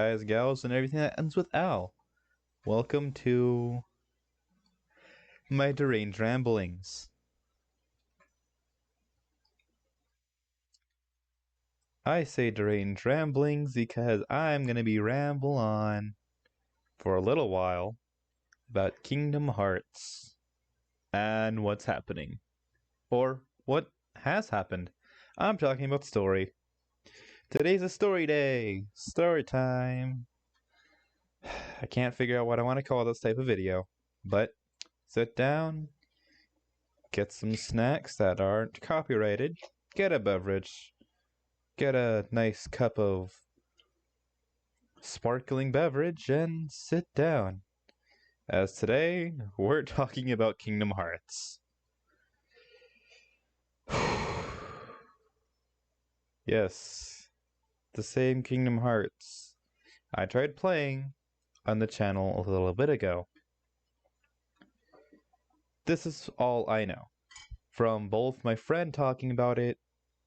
guys, gals, and everything that ends with Al. Welcome to my deranged ramblings. I say deranged ramblings because I'm gonna be ramble on for a little while about Kingdom Hearts and what's happening. Or what has happened. I'm talking about story. Today's a story day! Story time! I can't figure out what I want to call this type of video, but sit down, get some snacks that aren't copyrighted, get a beverage, get a nice cup of sparkling beverage, and sit down. As today, we're talking about Kingdom Hearts. Yes, the same Kingdom Hearts I tried playing on the channel a little bit ago. This is all I know. From both my friend talking about it,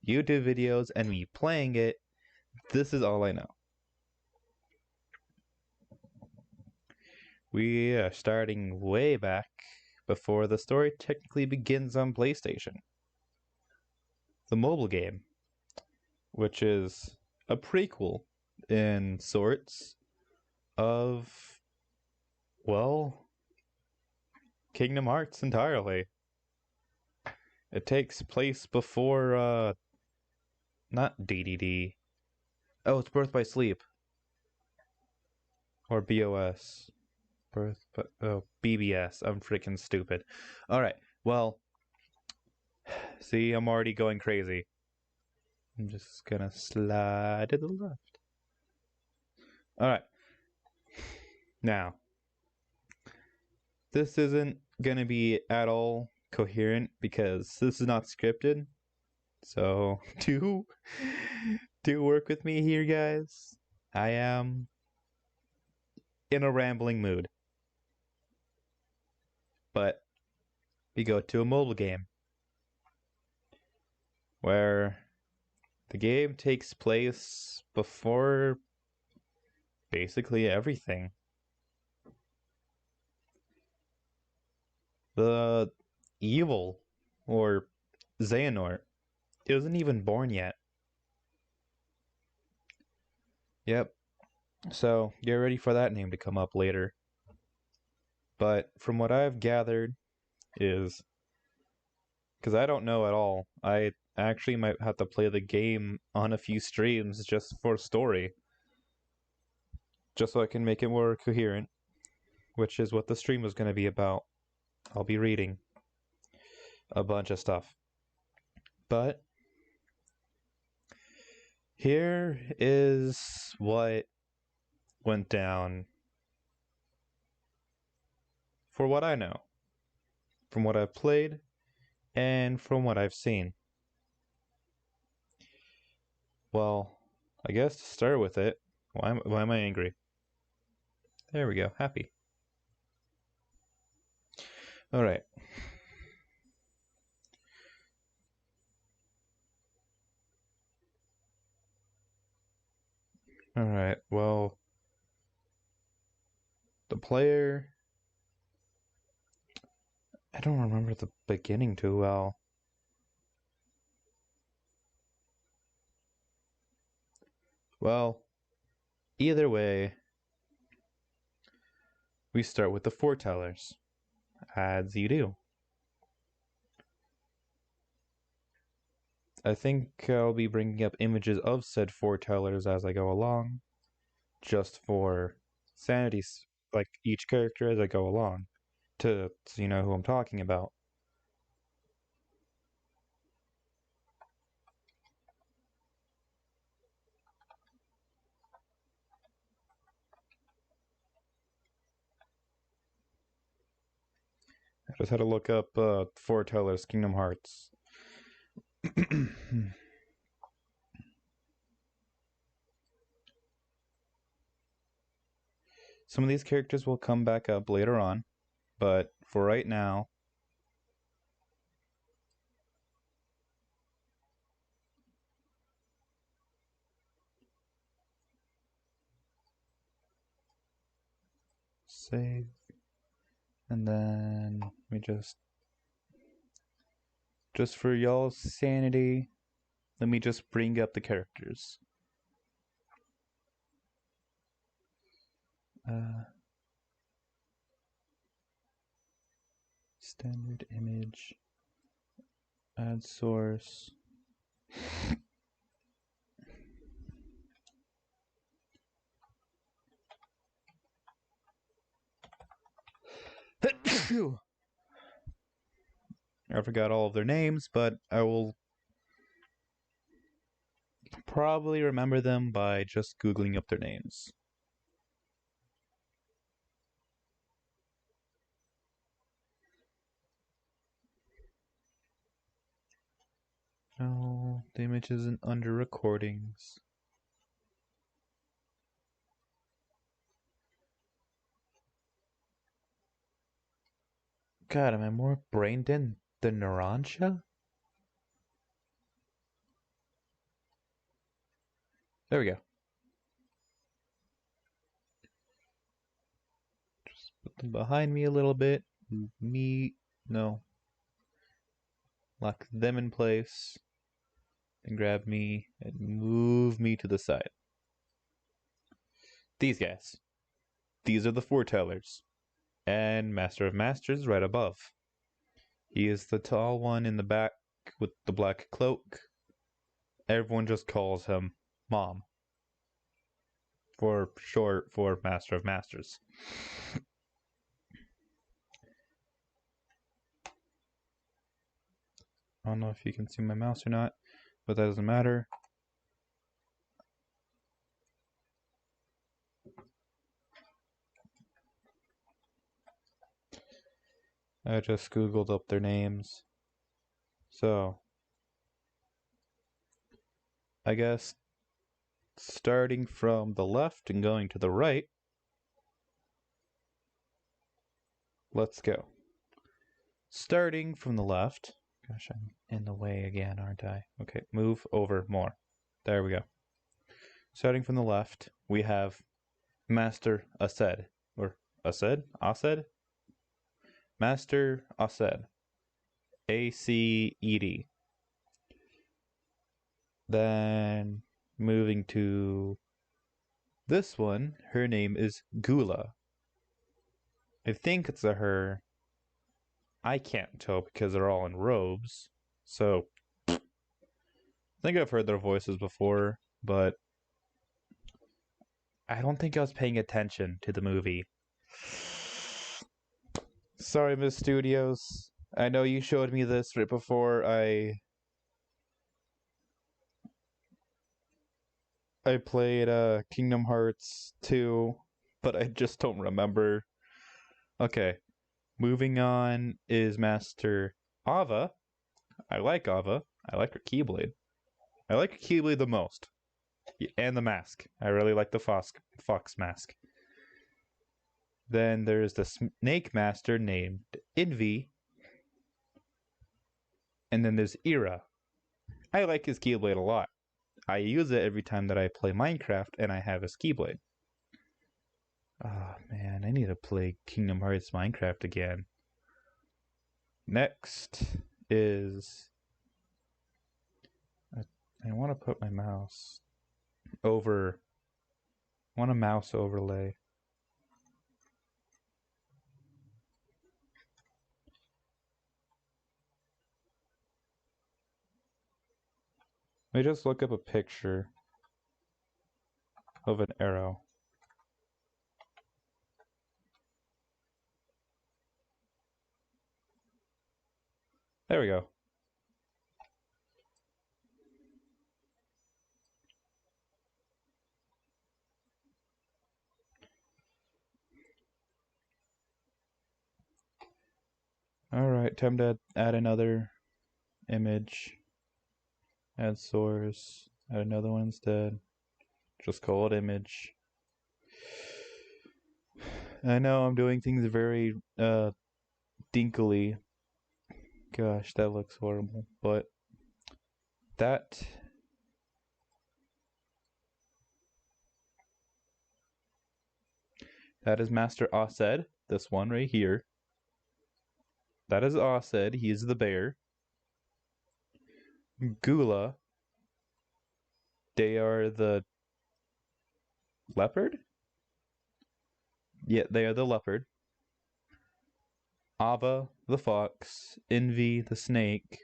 YouTube videos, and me playing it, this is all I know. We are starting way back before the story technically begins on PlayStation. The mobile game, which is a prequel in sorts of, well, Kingdom Hearts entirely. It takes place before, not DDD. Oh, it's Birth by Sleep. Or BOS. BBS. I'm freaking stupid. Alright, well, see, I'm already going crazy. I'm just gonna slide to the left. Alright. Now, this isn't gonna be at all coherent because this is not scripted. So, do work with me here, guys. I am in a rambling mood. But we go to a mobile game where the game takes place before basically everything. The evil, or Xehanort, isn't even born yet. Yep, so get ready for that name to come up later. But from what I've gathered is, because I don't know at all, I actually might have to play the game on a few streams just for story. Just so I can make it more coherent, which is what the stream is going to be about. I'll be reading a bunch of stuff. But here is what went down for what I know, from what I've played, and from what I've seen. Well, I guess to start with it, why am I angry? There we go, happy. Alright. Alright, well, the player... I don't remember the beginning too well. Well, either way, we start with the foretellers, as you do. I think I'll be bringing up images of said foretellers as I go along, just for sanity's, like each character as I go along, so you know who I'm talking about. I just had to look up foretellers Kingdom Hearts. Some of these characters will come back up later on, but for right now, save. And then we just for y'all's sanity, let me just bring up the characters. Standard image, add source. I forgot all of their names, but I will probably remember them by just Googling up their names. Oh, the image isn't under recordings. God, am I more brain dead than Narancia? There we go. Just put them behind me a little bit. Lock them in place. And grab me and move me to the side. These guys. These are the foretellers. And Master of Masters right above. He is the tall one in the back with the black cloak. Everyone just calls him Mom. For short for Master of Masters. I don't know if you can see my mouse or not, but that doesn't matter. I just Googled up their names. So, I guess starting from the left and going to the right, let's go. Starting from the left, gosh, I'm in the way again, aren't I? Okay, move over more. There we go. Starting from the left, we have Master Aced, or Aced? Master Aced. A-C-E-D. Then moving to this one, her name is Gula. I think it's a her. I can't tell because they're all in robes. So, I think I've heard their voices before, but I don't think I was paying attention to the movie. Sorry, Miss Studios. I know you showed me this right before I played Kingdom Hearts 2, but I just don't remember. Okay, moving on is Master Alva. I like Alva. I like her Keyblade. I like her Keyblade the most. And the mask. I really like the fox mask. Then there's the Snake Master named Envy. And then there's Ira. I like his Keyblade a lot. I use it every time that I play Minecraft and I have his Keyblade. Oh man, I need to play Kingdom Hearts Minecraft again. Next is... I want to put my mouse over... I want a mouse overlay. Let me just look up a picture of an arrow. There we go. Alright, time to add another image. Add source. Add another one instead. Just call it image. I know I'm doing things very dinkily. Gosh, that looks horrible. But that is Master Aced. this one right here. That is Osed. He is the bear. Gula. They are the leopard? Yeah, they are the leopard. Alva, the fox. Envy, the snake.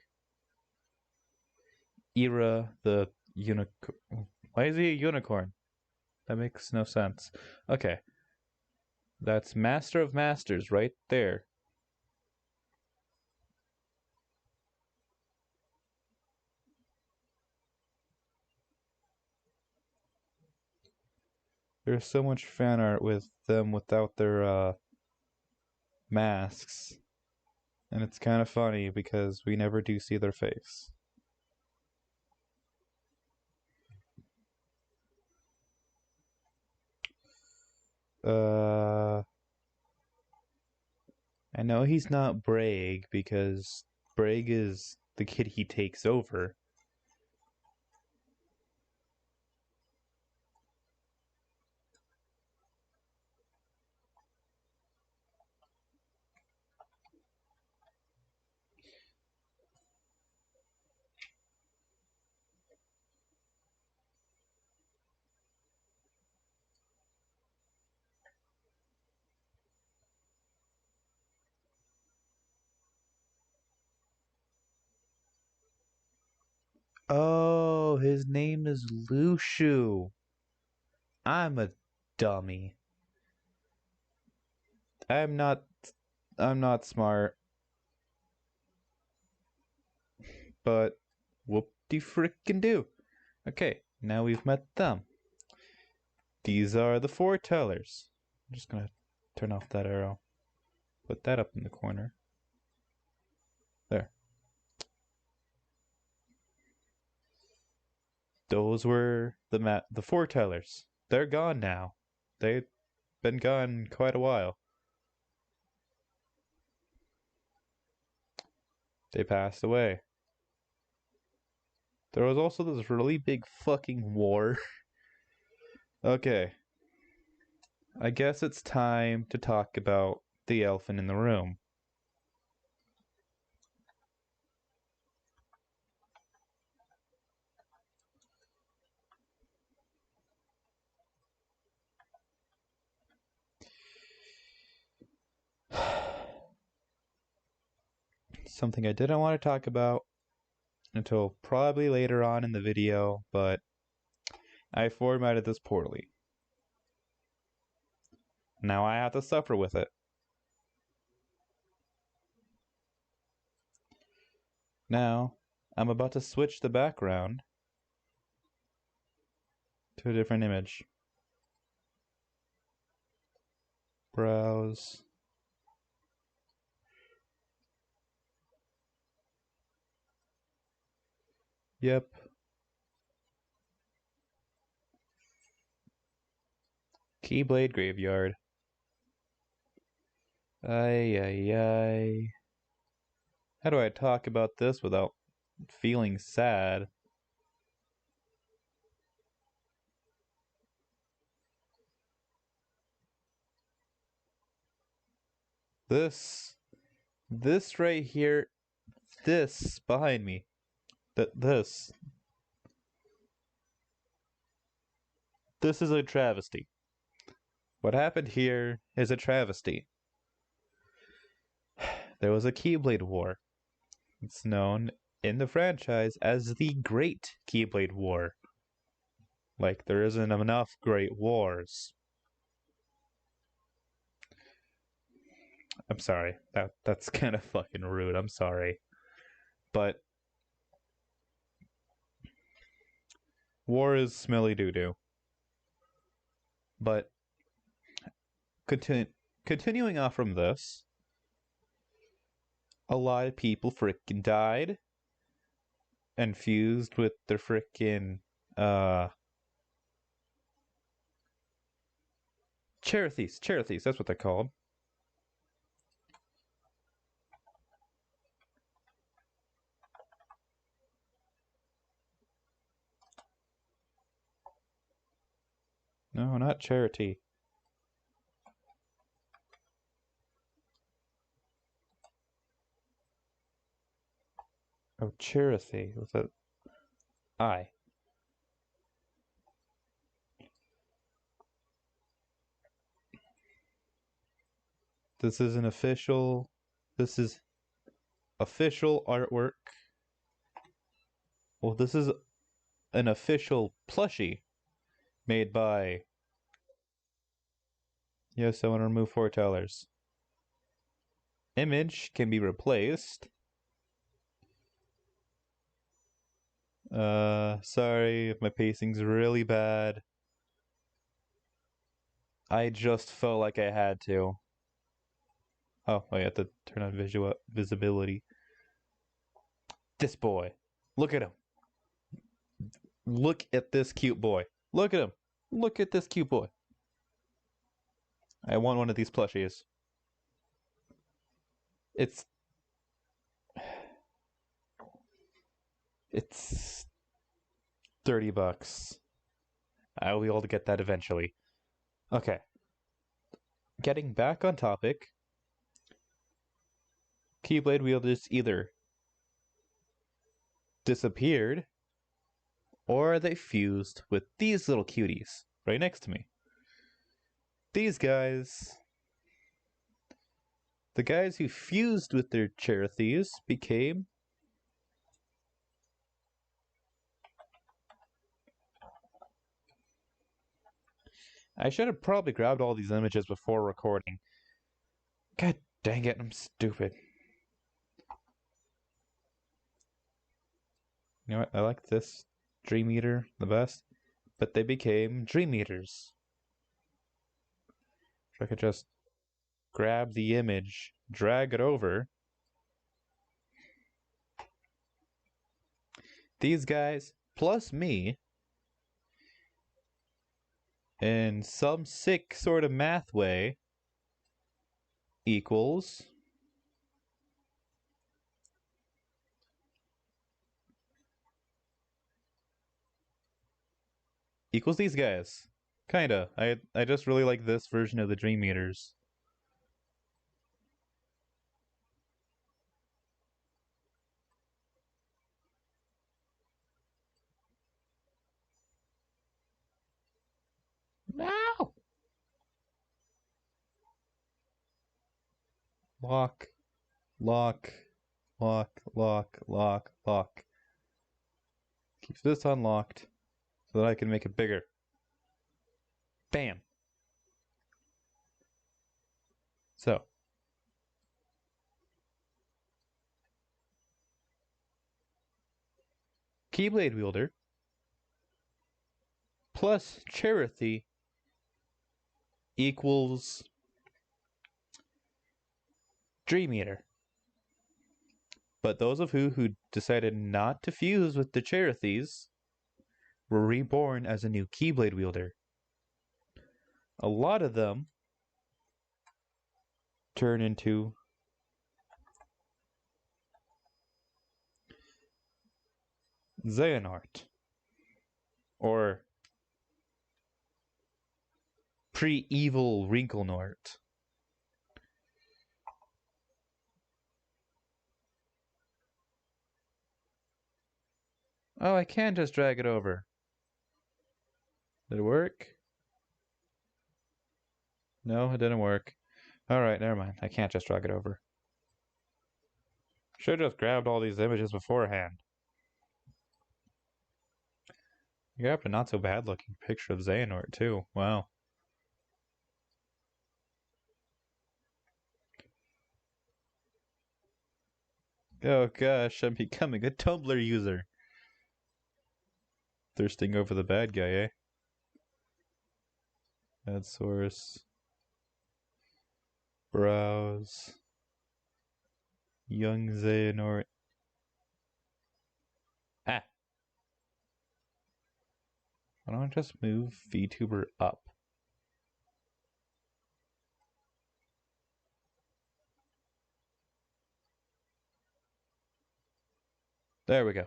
Ira, the unicorn. Why is he a unicorn? That makes no sense. Okay. That's Master of Masters right there. There's so much fan art with them without their masks. And it's kind of funny because we never do see their face. I know he's not Braig because Braig is the kid he takes over. Oh, his name is Lushu. I'm a dummy. I'm not smart. But whoop-de-frickin' do. Okay, now we've met them. These are the foretellers. I'm just gonna turn off that arrow. Put that up in the corner. There. Those were the foretellers. They're gone now. They've been gone quite a while. They passed away. There was also this really big fucking war. Okay. I guess it's time to talk about the elephant in the room. Something I didn't want to talk about until probably later on in the video, but I formatted this poorly. Now I have to suffer with it. Now, I'm about to switch the background to a different image. Browse. Yep. Keyblade Graveyard. Ay. How do I talk about this without feeling sad? This right here, this behind me, this is a travesty. What happened here is a travesty. There was a Keyblade War. It's known in the franchise as the Great Keyblade War. Like, there isn't enough Great Wars. I'm sorry. That's kind of fucking rude. I'm sorry. But war is smelly doo-doo. But continuing off from this, a lot of people frickin' died and fused with their frickin' Cherethies, that's what they're called. No, not charity. Oh, Cherothy with an I. This is official artwork. Well, this is an official plushie made by. Yes, I want to remove foretellers. Image can be replaced. Sorry if my pacing's really bad. I just felt like I had to. Oh, I have to turn on visibility. This boy. Look at him. Look at this cute boy. Look at him. Look at this cute boy. I want one of these plushies. It's $30. I'll be able to get that eventually. Okay. Getting back on topic. Keyblade wielders either disappeared or they fused with these little cuties right next to me. These guys, the guys who fused with their Cherothees became I should have probably grabbed all these images before recording. God dang it, I'm stupid. You know what? I like this Dream Eater the best, but they became Dream Eaters. If I could just grab the image, drag it over. These guys, plus me, in some sick sort of math way, equals these guys. Kinda. I just really like this version of the Dream Eaters. No! Lock, lock, lock, lock, lock, lock. Keep this unlocked so that I can make it bigger. Bam! So. Keyblade wielder plus Cherothy equals Dream Eater. But those of you who decided not to fuse with the Cherothees were reborn as a new Keyblade wielder. A lot of them turn into Xehanort or pre-evil Wrinklenort. Oh, I can just drag it over. Did it work? No, it didn't work. Alright, never mind. I can't just drag it over. Should have just grabbed all these images beforehand. You grabbed a not so bad looking picture of Xehanort too. Wow. Oh gosh, I'm becoming a Tumblr user. Thirsting over the bad guy, eh? Add source. Browse. Young Xehanort. Ah! Why don't I just move VTuber up? There we go.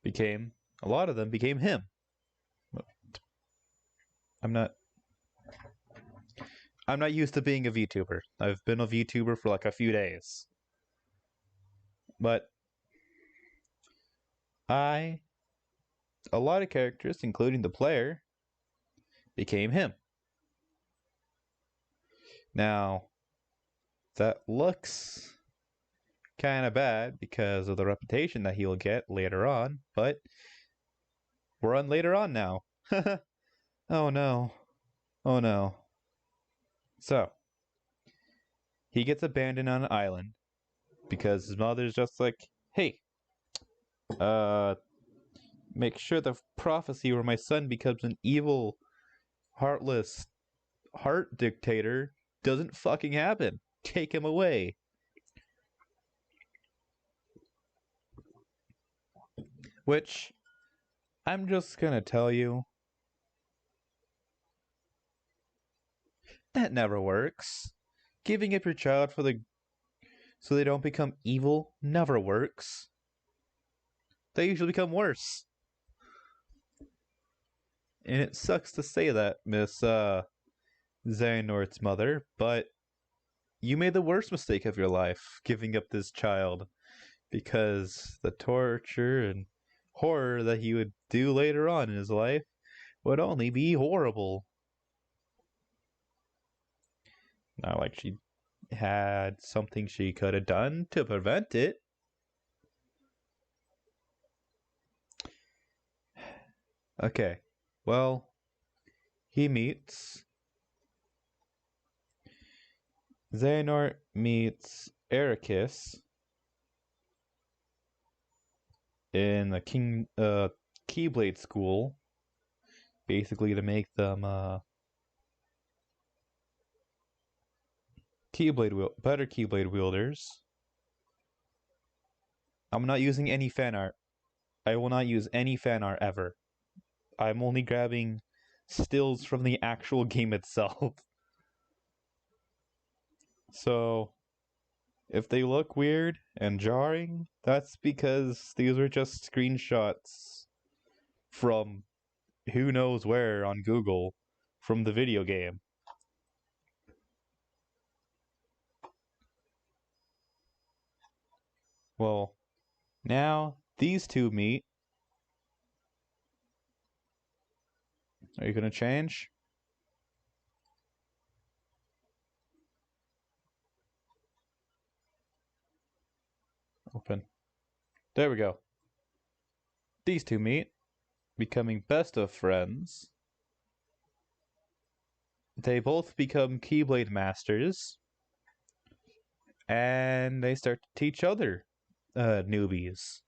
A lot of them became him. I'm not I'm not used to being a VTuber. I've been a VTuber for like a few days. But a lot of characters, including the player, became him. Now, that looks kind of bad because of the reputation that he'll get later on, but we're on later on now. Oh no. Oh no. So, he gets abandoned on an island because his mother's just like, hey, uh, make sure the prophecy where my son becomes an evil, heartless, heart dictator doesn't fucking happen. Take him away. Which, I'm just gonna tell you, that never works. Giving up your child for the so they don't become evil never works. They usually become worse. And it sucks to say that, Miss Xehanort's mother, but you made the worst mistake of your life giving up this child because the torture and horror that he would do later on in his life would only be horrible. Not like she had something she could have done to prevent it. Okay, well, he meets Xehanort meets Ericus in the Keyblade school, basically to make them better Keyblade wielders. I'm not using any fan art. I will not use any fan art ever. I'm only grabbing stills from the actual game itself. So, if they look weird and jarring, that's because these are just screenshots from who knows where on Google from the video game. Well, now these two meet. Are you gonna change? Open. There we go. These two meet, becoming best of friends. They both become Keyblade masters, and they start to teach other newbies.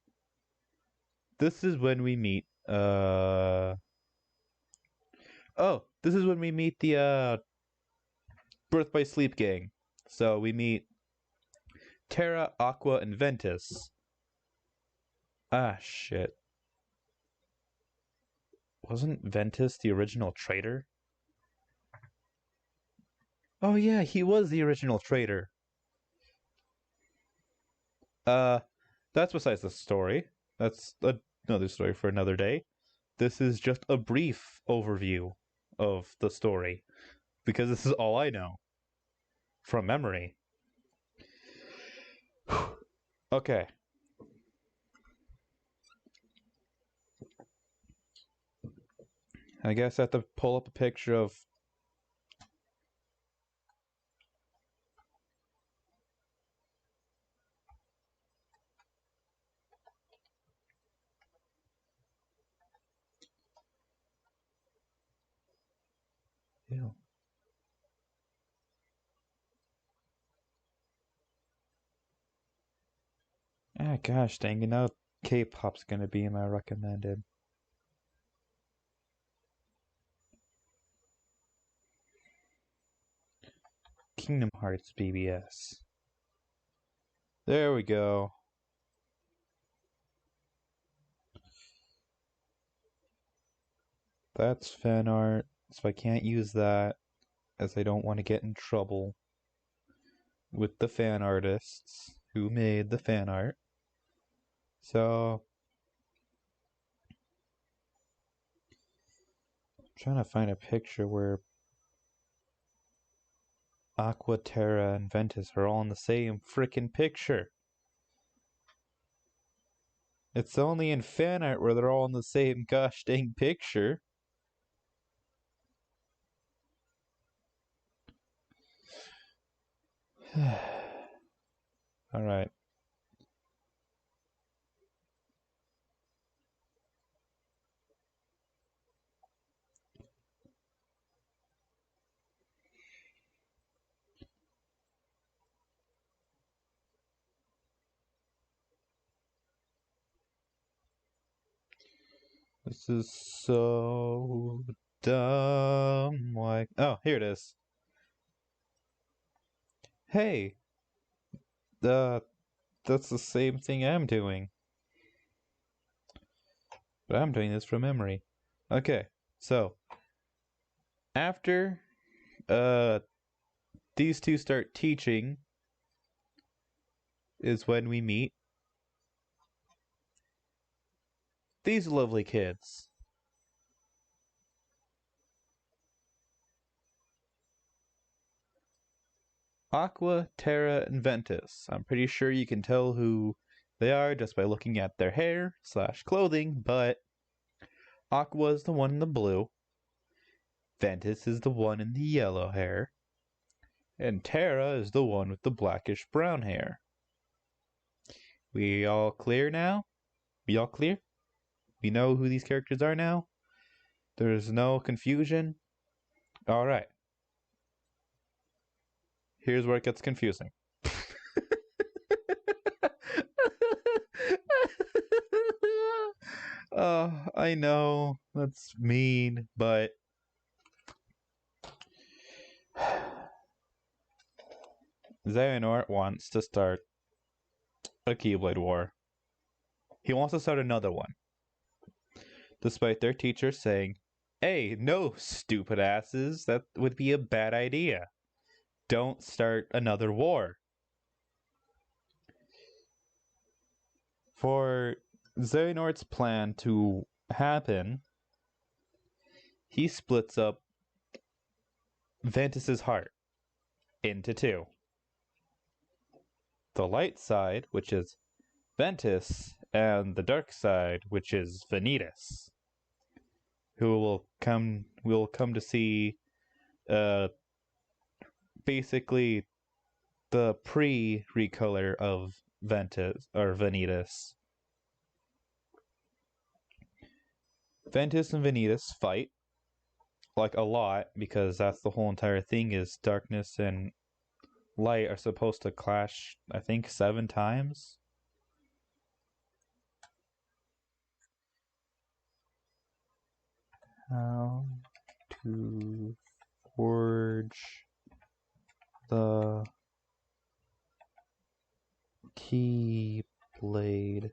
This is when we meet. This is when we meet the Birth by Sleep gang. So we meet Terra, Aqua, and Ventus. Ah, shit. Wasn't Ventus the original traitor? Oh yeah, he was the original traitor. Uh, that's besides the story. That's another story for another day. This is just a brief overview of the story because this is all I know from memory. Okay. I guess I have to pull up a picture of. Ew. Ah, gosh dang it, now K-pop's gonna be in my recommended. Kingdom Hearts BBS. There we go. That's fan art, so I can't use that as I don't want to get in trouble with the fan artists who made the fan art. So, I'm trying to find a picture where Aqua, Terra, and Ventus are all in the same frickin' picture. It's only in fan art where they're all in the same gosh dang picture. Alright. This is so dumb. Like, oh, here it is. Hey, that's the same thing I'm doing. But I'm doing this from memory. Okay, so after these two start teaching is when we meet these lovely kids. Aqua, Terra, and Ventus. I'm pretty sure you can tell who they are just by looking at their hair / clothing, but Aqua is the one in the blue, Ventus is the one in the yellow hair, and Terra is the one with the blackish brown hair. We all clear now? We all clear? We know who these characters are now? There's no confusion? Alright. Here's where it gets confusing. I know that's mean, but Xehanort wants to start a Keyblade War. He wants to start another one, despite their teacher saying, "Hey, no, stupid asses, that would be a bad idea. Don't start another war." For Xehanort's plan to happen, he splits up Ventus's heart into two. The light side, which is Ventus, and the dark side, which is Ventus, who will come to see basically the pre-recolor of Ventus or Ventus. Ventus and Ventus fight like a lot because that's the whole entire thing is darkness and light are supposed to clash, I think 7 times. How to forge the Keyblade.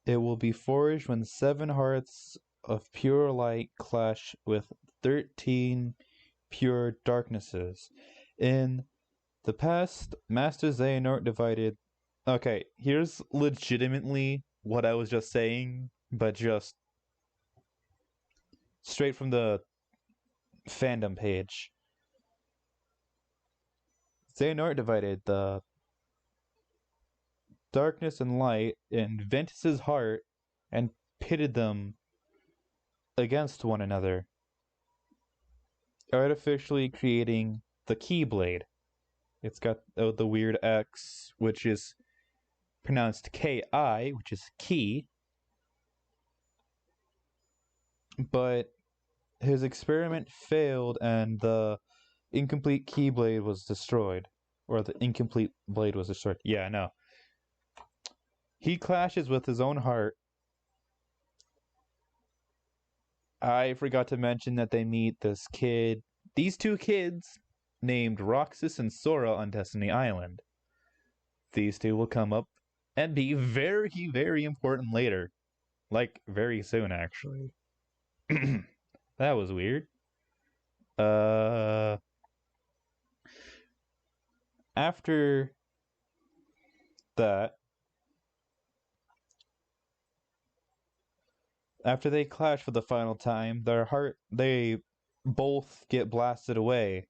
It will be forged when 7 hearts of pure light clash with 13 pure darknesses. In the past, Master Xehanort divided... Okay, here's legitimately what I was just saying, but just straight from the fandom page. Xehanort divided the darkness and light in Ventus's heart and pitted them against one another, artificially creating the Keyblade. It's got the weird X, which is pronounced K-I, which is key. But his experiment failed and the incomplete Keyblade was destroyed. Or the incomplete blade was destroyed. Yeah, no. He clashes with his own heart. I forgot to mention that they meet these 2 kids, named Roxas and Sora on Destiny Island. These 2 will come up and be very, very important later. Like, very soon, actually. That was weird. After that, After they clash for the final time, they both get blasted away.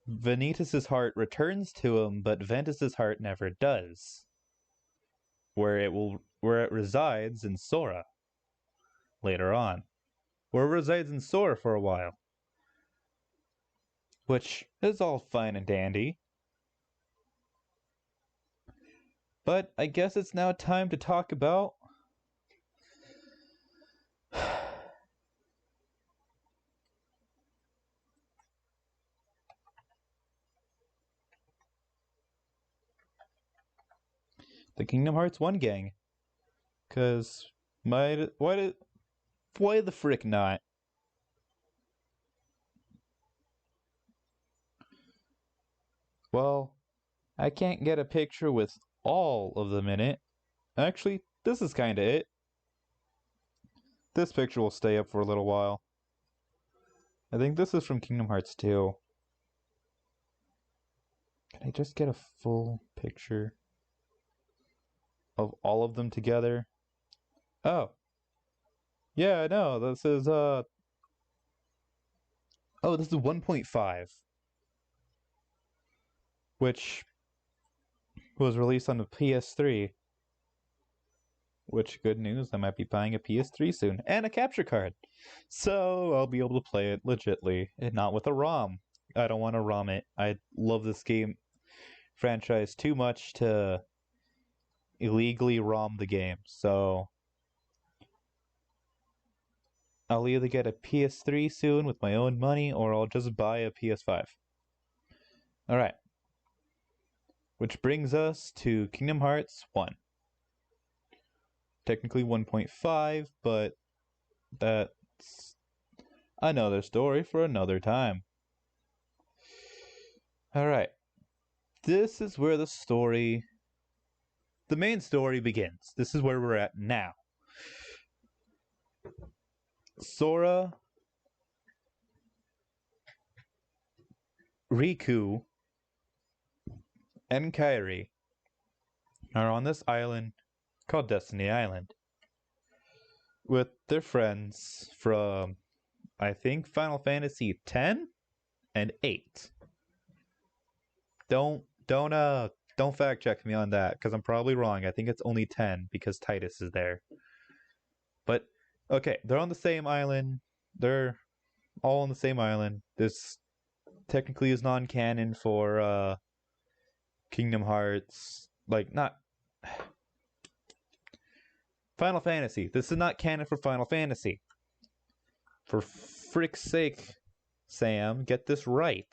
Ventus's heart returns to him, but Ventus's heart never does. Where it resides in Sora later on. Where it resides in Sora for a while. Which is all fine and dandy. But I guess it's now time to talk about the Kingdom Hearts 1 gang. Cause why the frick not? Well, I can't get a picture with all of them in it. Actually, this is kinda it. This picture will stay up for a little while. I think this is from Kingdom Hearts 2. Can I just get a full picture of all of them together? Oh. Yeah, no, this is, oh, this is 1.5. Which was released on the PS3. Which, good news, I might be buying a PS3 soon. And a capture card. So, I'll be able to play it legitly, and not with a ROM. I don't want to ROM it. I love this game franchise too much to illegally ROM the game. So, I'll either get a PS3 soon with my own money, or I'll just buy a PS5. Alright. Which brings us to Kingdom Hearts 1. Technically 1.5, but that's another story for another time. Alright. This is where the main story begins. This is where we're at now. Sora, Riku, and Kairi are on this island called Destiny Island with their friends from, I think, Final Fantasy X and 8. Don't fact check me on that, because I'm probably wrong. I think it's only 10 because Titus is there. But okay, they're on the same island. They're all on the same island. This technically is non-canon for Kingdom Hearts. Like, not Final Fantasy. This is not canon for Final Fantasy. For frick's sake, Sam, get this right.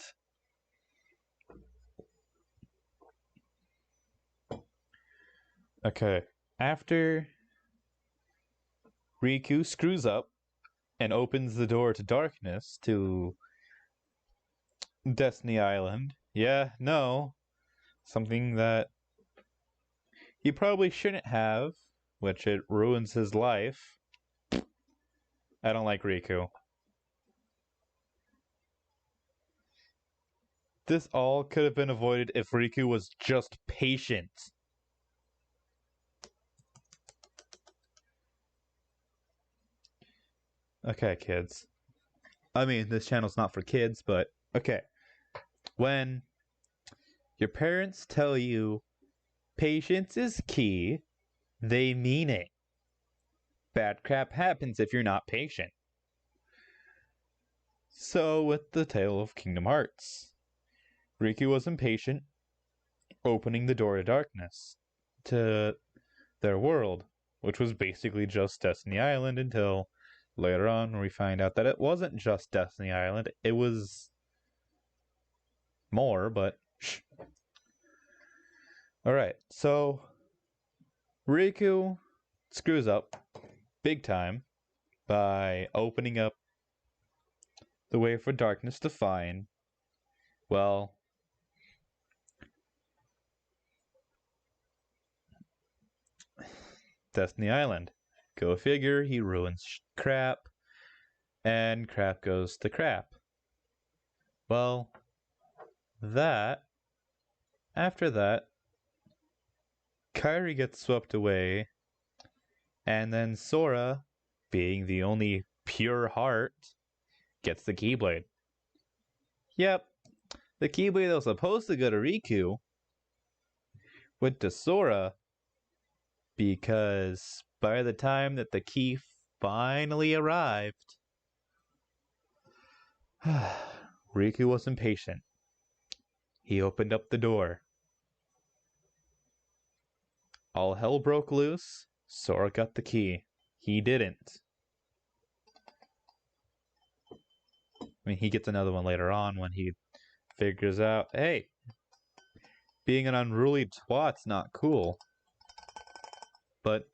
Okay, after Riku screws up and opens the door to darkness to Destiny Island. Yeah, no. Something that he probably shouldn't have, which it ruins his life. I don't like Riku. This all could have been avoided if Riku was just patient. Okay, kids. I mean, this channel's not for kids, but okay. When your parents tell you patience is key, they mean it. Bad crap happens if you're not patient. So, with the tale of Kingdom Hearts, Riku was impatient, opening the door to darkness, to their world, which was basically just Destiny Island until later on we find out that it wasn't just Destiny Island, it was more, but shh. Alright, so Riku screws up big time by opening up the way for darkness to find, well, Destiny Island. Go figure, he ruins crap, and crap goes to crap. Well, after that, Kairi gets swept away, and then Sora being the only pure heart, gets the Keyblade. Yep, the Keyblade that was supposed to go to Riku went to Sora because by the time that the key finally arrived, Riku was impatient. He opened up the door. All hell broke loose. Sora got the key. He didn't. I mean, he gets another one later on when he figures out, hey, being an unruly twat's not cool. But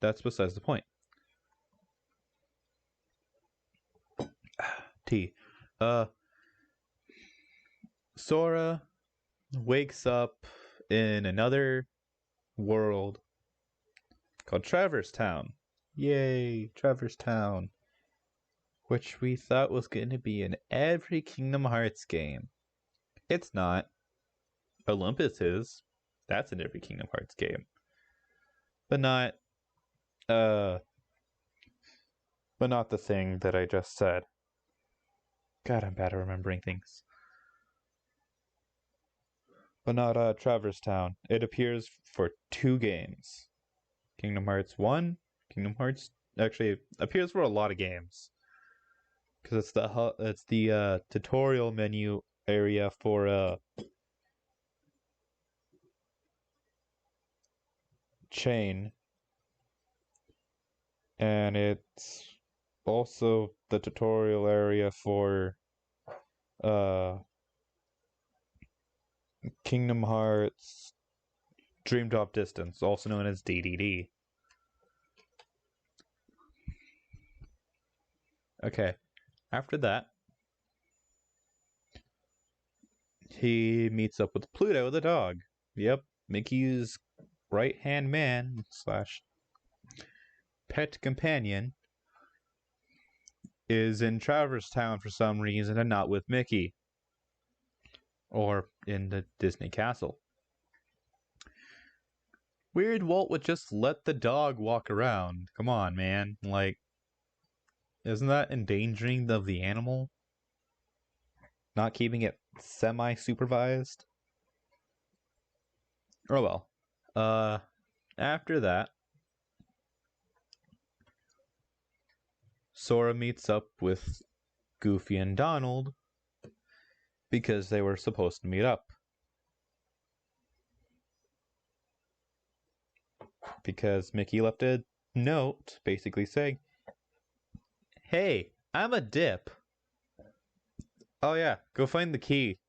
that's besides the point. T. Sora wakes up in another world called Traverse Town. Yay, Traverse Town. Which we thought was going to be in every Kingdom Hearts game. It's not. Olympus is. That's in every Kingdom Hearts game. But not the thing that I just said. God, I'm bad at remembering things. But not Traverse Town. It appears for 2 games. Kingdom Hearts 1, Kingdom Hearts actually appears for a lot of games. Because it's the tutorial menu area for Chain. And it's also the tutorial area for Kingdom Hearts Dream Drop Distance, also known as DDD. Okay, after that, he meets up with Pluto the dog. Yep, Mickey's right-hand man / pet companion is in Traverse Town for some reason and not with Mickey. Or in the Disney castle. Weird Walt would just let the dog walk around. Come on, man. Like, isn't that endangering the animal? Not keeping it semi-supervised? Oh well. After that, Sora meets up with Goofy and Donald because they were supposed to meet up. Because Mickey left a note basically saying, hey, I'm a dip. Oh yeah, go find the key.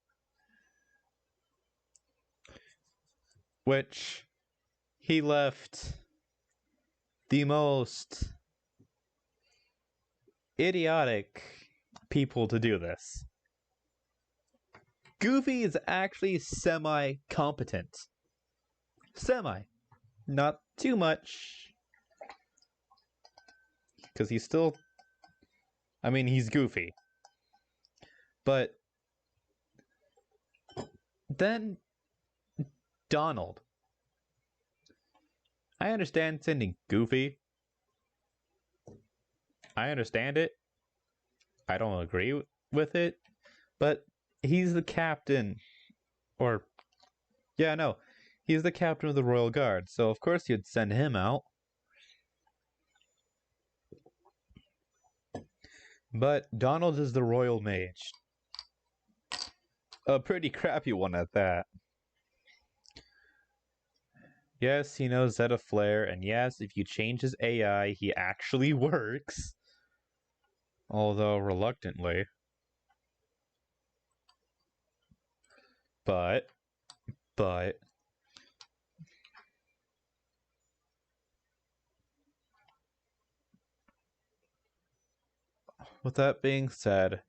Which he left the most idiotic people to do this. Goofy is actually semi-competent. Semi. Not too much. Because he's still... I mean, he's Goofy. But... then... Donald. I understand sending Goofy. I understand it. I don't agree with it. But... he's the captain, or, yeah, no, he's the captain of the Royal Guard, so of course you'd send him out. But Donald is the Royal Mage. A pretty crappy one at that. Yes, he knows Zeta Flare, and yes, if you change his AI, he actually works. Although reluctantly. But, with that being said,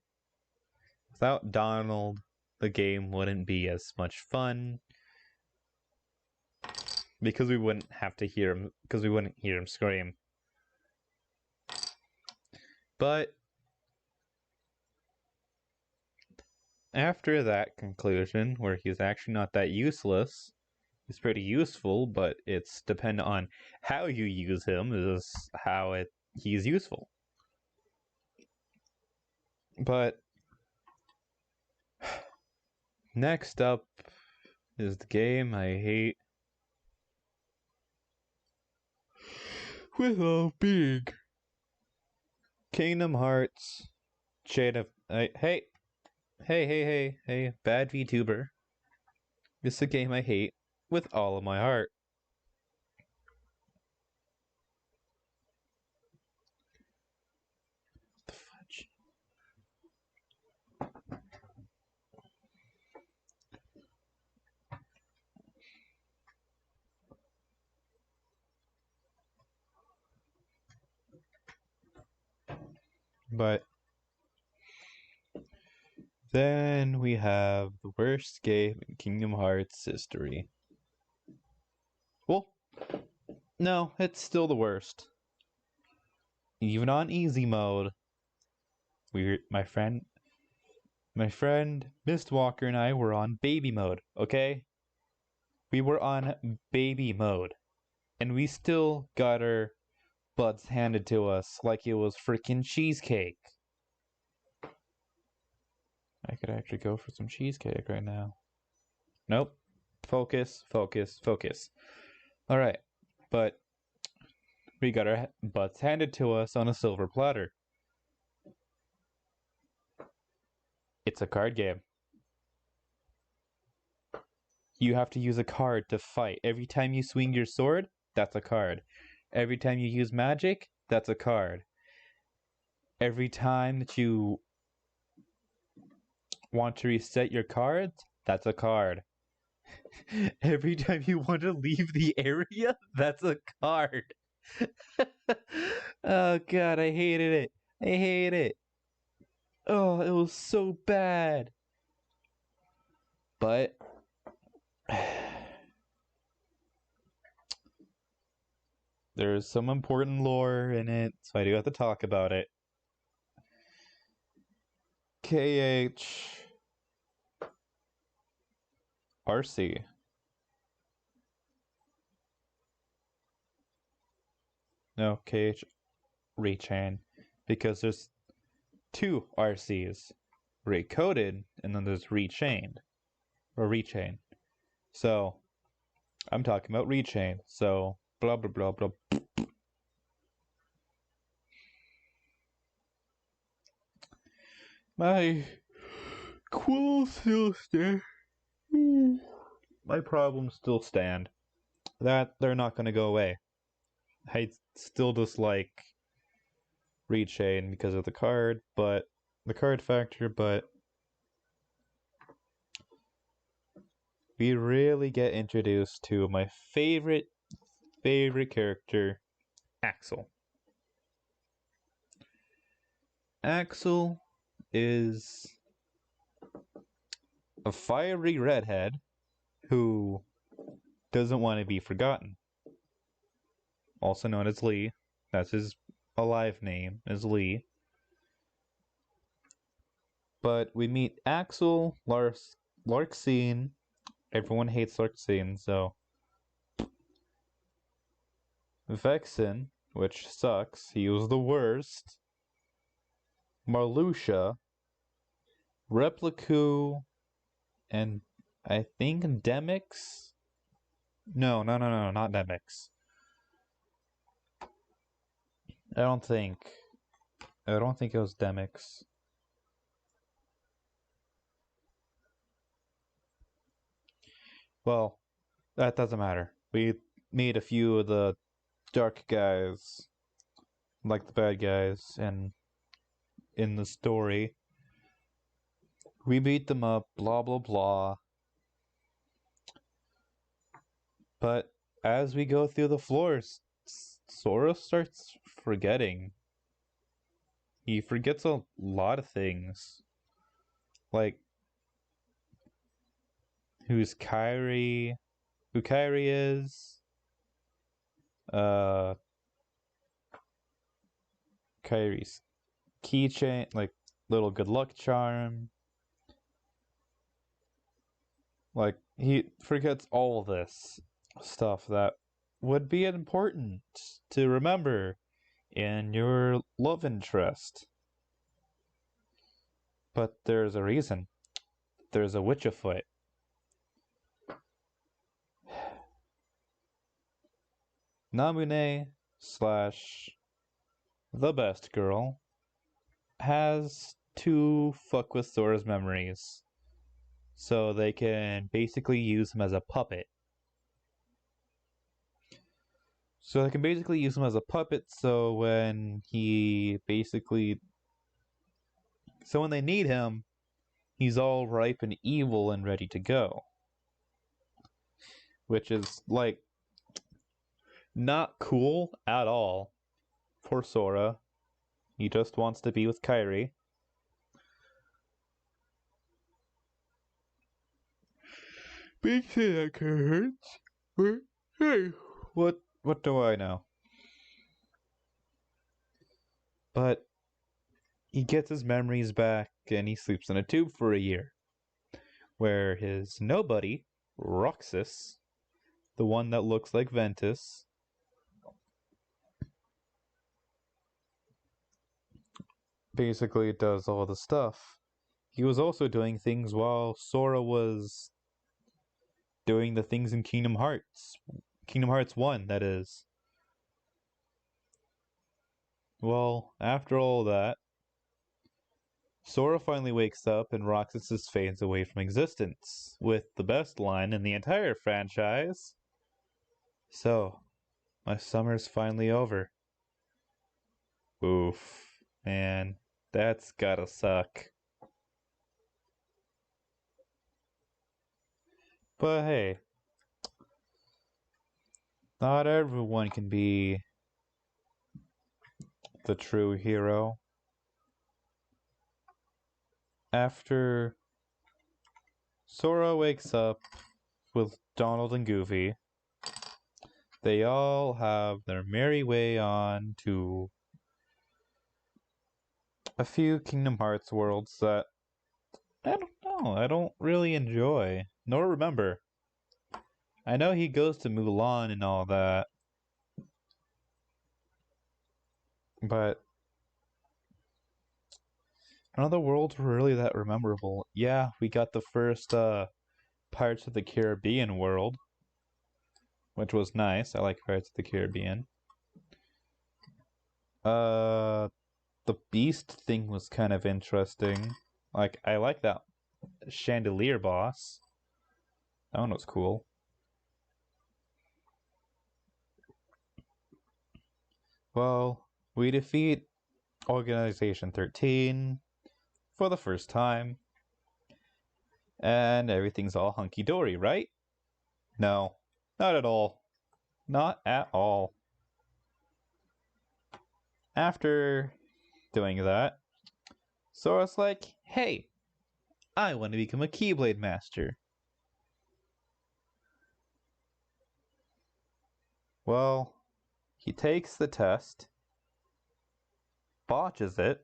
without Donald, the game wouldn't be as much fun. Because we wouldn't have to hear him, because we wouldn't hear him scream. But, after that conclusion, where he's actually not that useless, He's pretty useful, but it's dependent on how you use him is how it he's useful. But next up is the game I hate with all being Kingdom Hearts Chain of... Hey, bad VTuber. This is a game I hate with all of my heart. The fudge. But then we have the worst game in Kingdom Hearts history. Well, no, it's still the worst. Even on easy mode, my friend Mistwalker and I were on baby mode, okay? We were on baby mode, and we still got our butts handed to us like it was freaking cheesecake. I could actually go for some cheesecake right now. Nope. Focus. Alright, but we got our butts handed to us on a silver platter. It's a card game. You have to use a card to fight. Every time you swing your sword, that's a card. Every time you use magic, that's a card. Every time that you want to reset your cards, that's a card. Every time you want to leave the area, that's a card. Oh god, I hated it. I hate it. Oh, it was so bad. But there's some important lore in it, so I do have to talk about it. KH RC. No, KH Rechain. Because there's two RCs. Recoded, and then there's Rechained. Or Rechain. So, I'm talking about Rechain. So, blah blah blah blah. My quills still stand. My problems still stand. That they're not gonna go away. I still dislike Rechain because of the card factor, but we really get introduced to my favorite character, Axel. Axel is a fiery redhead who doesn't want to be forgotten. Also known as Lee. That's his alive name, is Lee. But we meet Axel, Larxene. Everyone hates Larxene, so... Vexen, which sucks. He was the worst. Marluxia, Repliku, and I think Demix? No, not Demix. I don't think it was Demix. Well, that doesn't matter. We meet a few of the dark guys, like the bad guys, and in the story, we beat them up, blah blah blah. But as we go through the floors, Sora starts forgetting. He forgets a lot of things. Like who Kairi is. Kairi's keychain, like little good luck charm. Like he forgets all this stuff that would be important to remember in your love interest. But there's a reason. There's a witch afoot. Namune slash the best girl has to fuck with Sora's memories, so they can basically use him as a puppet. So when when they need him, he's all ripe and evil and ready to go. Which is, like, not cool at all for Sora. He just wants to be with Kairi. Big that hurts. Hey, what do I know? But he gets his memories back and he sleeps in a tube for a year. Where his nobody, Roxas, the one that looks like Ventus, basically does all the stuff. He was also doing things while Sora was doing the things in Kingdom Hearts. Kingdom Hearts 1, that is. Well, after all that, Sora finally wakes up and Roxas fades away from existence, with the best line in the entire franchise. So, my summer's finally over. Oof, man, that's gotta suck. But hey, not everyone can be the true hero. After Sora wakes up with Donald and Goofy, they all have their merry way on to a few Kingdom Hearts worlds that I don't know, I don't really enjoy, nor remember. I know he goes to Mulan and all that, but none of the worlds were really that memorable. Yeah, we got the first Pirates of the Caribbean world, which was nice. I like Pirates of the Caribbean. The Beast thing was kind of interesting. Like, I like that chandelier boss. That one was cool. Well, we defeat Organization 13 for the first time. And everything's all hunky-dory, right? No, not at all. Not at all. After doing that, Sora's like, hey, I want to become a Keyblade Master. Well, he takes the test, botches it,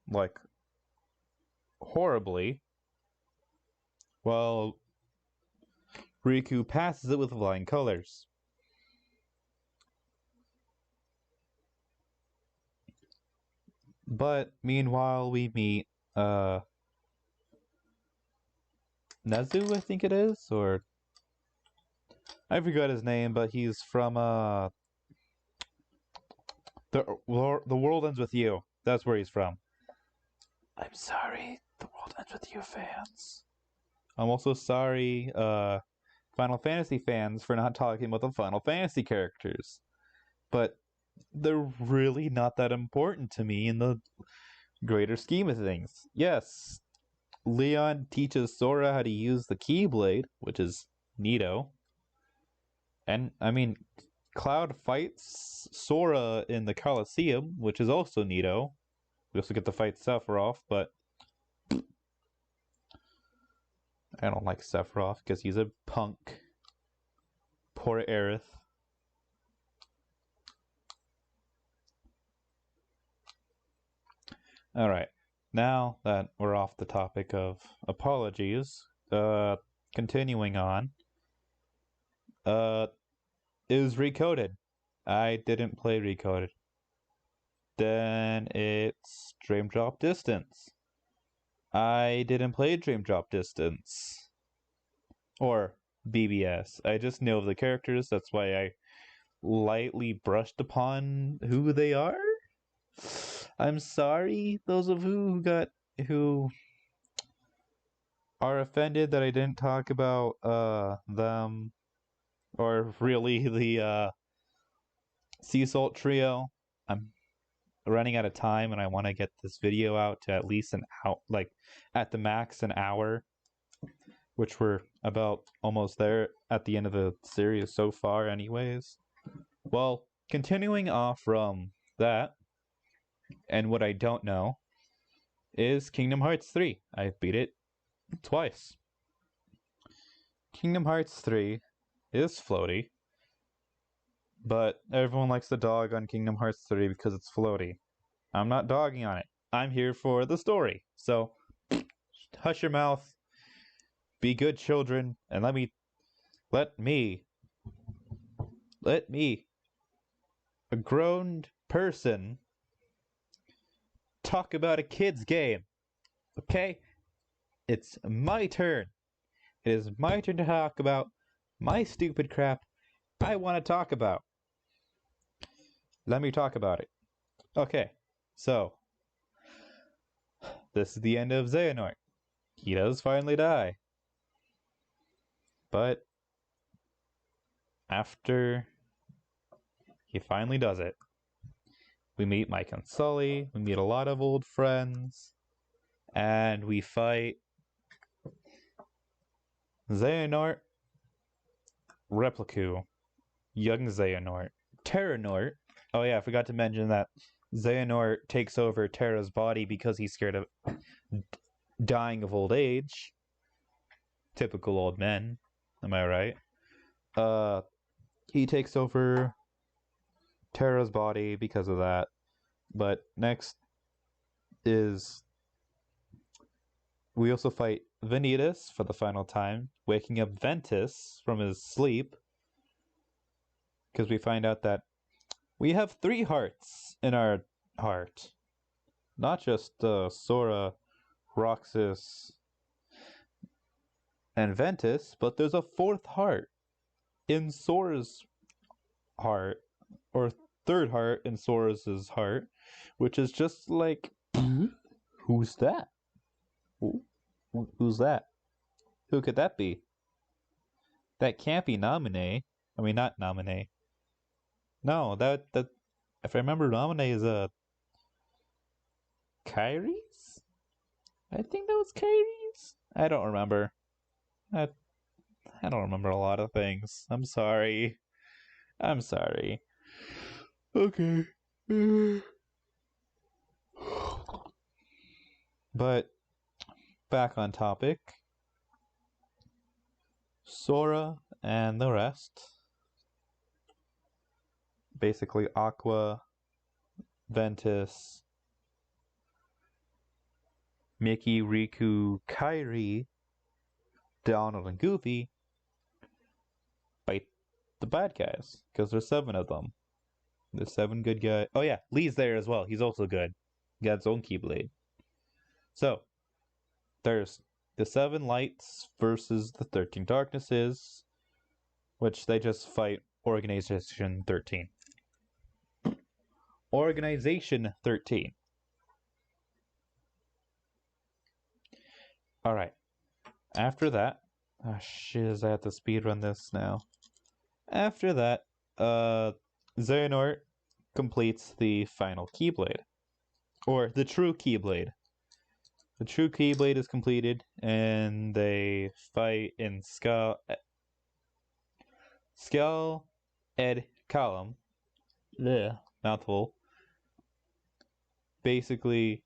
like, horribly. Well, Riku passes it with flying colors. But meanwhile, we meet Nezu, I think it is, or I forgot his name, but he's from the World Ends With You. That's where he's from. I'm sorry, The World Ends With You fans. I'm also sorry, Final Fantasy fans, for not talking about the Final Fantasy characters. But they're really not that important to me in the greater scheme of things. Yes, Leon teaches Sora how to use the Keyblade, which is neato. And, I mean, Cloud fights Sora in the Colosseum, which is also neato. We also get to fight Sephiroth, but I don't like Sephiroth because he's a punk. Poor Aerith. Alright, now that we're off the topic of apologies, continuing on, is Recoded. I didn't play Recoded. Then it's Dream Drop Distance. I didn't play Dream Drop Distance. Or BBS. I just know the characters, that's why I lightly brushed upon who they are. I'm sorry, those of who are offended that I didn't talk about them, or really the Sea Salt Trio. I'm running out of time and I want to get this video out to at least an hour, like at the max an hour, which we're about almost there at the end of the series so far anyways. Well, continuing off from that, and what I don't know is Kingdom Hearts 3. I've beat it twice. Kingdom Hearts 3 is floaty, but everyone likes the dog on Kingdom Hearts 3 because it's floaty. I'm not dogging on it. I'm here for the story. So, hush your mouth, be good children, and let me, a grown person, talk about a kid's game. Okay? It's my turn. It is my turn to talk about my stupid crap I want to talk about. Let me talk about it. Okay, so this is the end of Xehanort. He does finally die. But after he finally does it, we meet Mike and Sully, we meet a lot of old friends, and we fight Xehanort, Repliku, young Xehanort, Terranort. Oh yeah, I forgot to mention that Xehanort takes over Terra's body because he's scared of dying of old age. Typical old men, am I right? He takes over Terra's body because of that. But next is we also fight Ventus for the final time, waking up Ventus from his sleep, because we find out that we have 3 hearts in our heart. Not just Sora, Roxas, and Ventus, but there's a 4th heart in Sora's heart, or 3rd heart in Sora's heart, which is just like, who's that? Who's that? Who could that be? That can't be Naminé. I mean, not Naminé. No, that if I remember, Naminé is a Kyrie's? I think that was Kyrie's. I don't remember. I don't remember a lot of things. I'm sorry. I'm sorry. Okay. But back on topic. Sora and the rest. Basically Aqua, Ventus, Mickey, Riku, Kyrie, Donald, and Goofy fight the bad guys, because there's 7 of them. There's 7 good guys. Oh yeah, Lee's there as well. He's also good. He got his own Keyblade. So, there's the 7 lights versus the 13 darknesses, which they just fight Organization 13. Organization 13. Alright. After that... Oh, shiz, I have to speedrun this now. After that, Xehanort completes the final Keyblade. Or the true Keyblade. The true Keyblade is completed, and they fight in Skull Ed Column. Yeah, mouthful. Basically,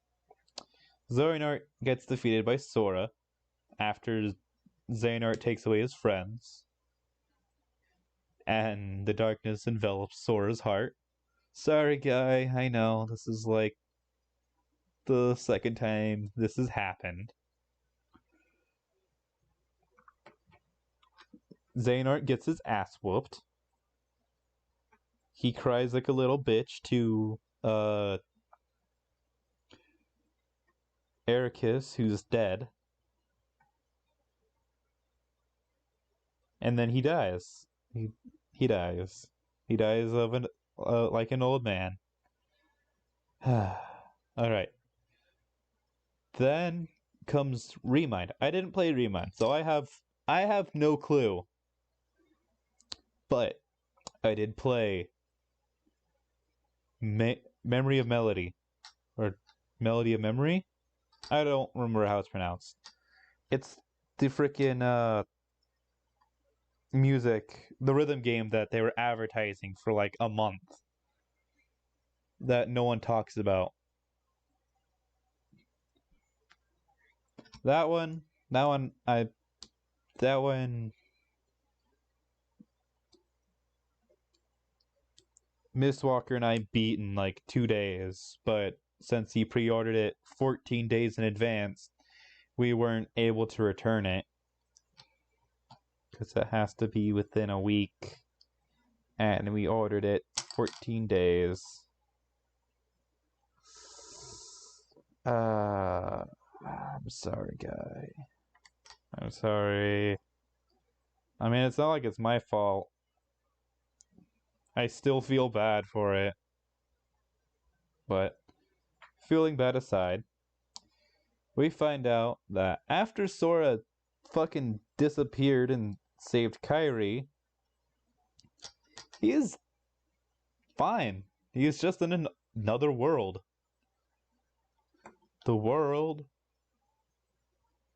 Xehanort gets defeated by Sora after Xehanort takes away his friends, and the darkness envelops Sora's heart. Sorry, guy, I know, this is like the 2nd time this has happened. Xehanort gets his ass whooped. He cries like a little bitch to Ericus, who's dead. And then he dies. He dies. He dies of an like an old man. Alright. Then comes Remind. I didn't play Remind, so I have no clue. But I did play Memory of Melody. Or Melody of Memory? I don't remember how it's pronounced. It's the freaking music, the rhythm game that they were advertising for like a month. That no one talks about. That one, Miss Walker and I beat in like 2 days, but since he pre-ordered it 14 days in advance, we weren't able to return it. Because it has to be within a week. And we ordered it 14 days. I'm sorry, guy. I'm sorry. I mean, it's not like it's my fault. I still feel bad for it. But, feeling bad aside, we find out that after Sora fucking disappeared and saved Kairi, he is fine. He is just in another world. The world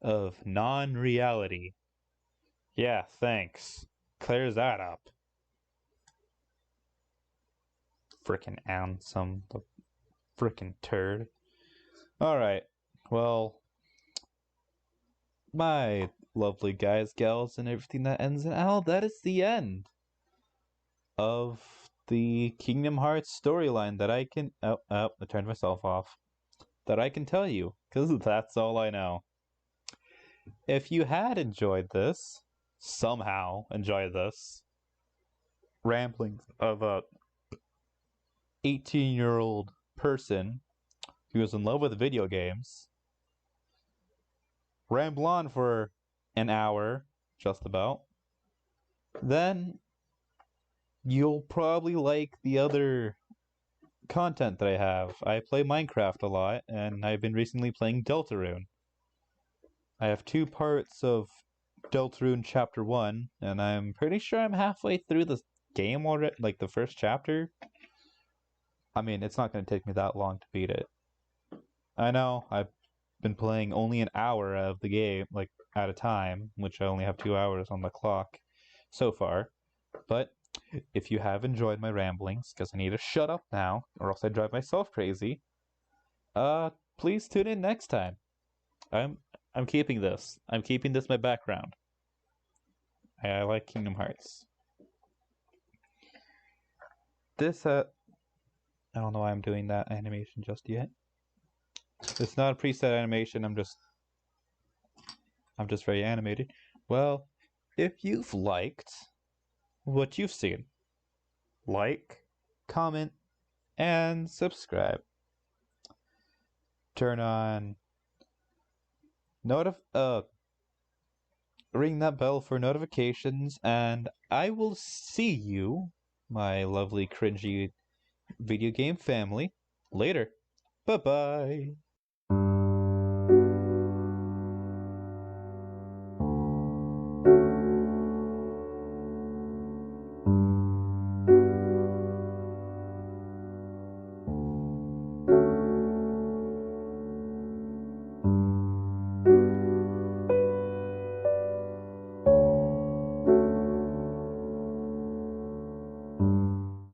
of non-reality. Yeah, thanks. Clears that up. Frickin' Ansem, the frickin' turd. Alright, well, my lovely guys, gals, and everything that ends in L, that is the end of the Kingdom Hearts storyline that I can... Oh, I turned myself off. That I can tell you, because that's all I know. If you had enjoyed this, somehow enjoyed this, ramblings of a 18-year-old person who is in love with video games, ramble on for an hour, just about, then you'll probably like the other content that I have. I play Minecraft a lot, and I've been recently playing Deltarune. I have 2 parts of Deltarune Chapter 1, and I'm pretty sure I'm halfway through the game already, like the first chapter. I mean, it's not going to take me that long to beat it. I know, I've been playing only an hour of the game, like, at a time, which I only have 2 hours on the clock so far. But if you have enjoyed my ramblings, because I need to shut up now, or else I drive myself crazy, please tune in next time. I'm keeping this. I'm keeping this my background. I like Kingdom Hearts. This, I don't know why I'm doing that animation just yet. It's not a preset animation, I'm just very animated. Well, if you've liked what you've seen, like, comment, and subscribe. Turn on ring that bell for notifications, and I will see you, my lovely cringy video game family, later. Bye-bye.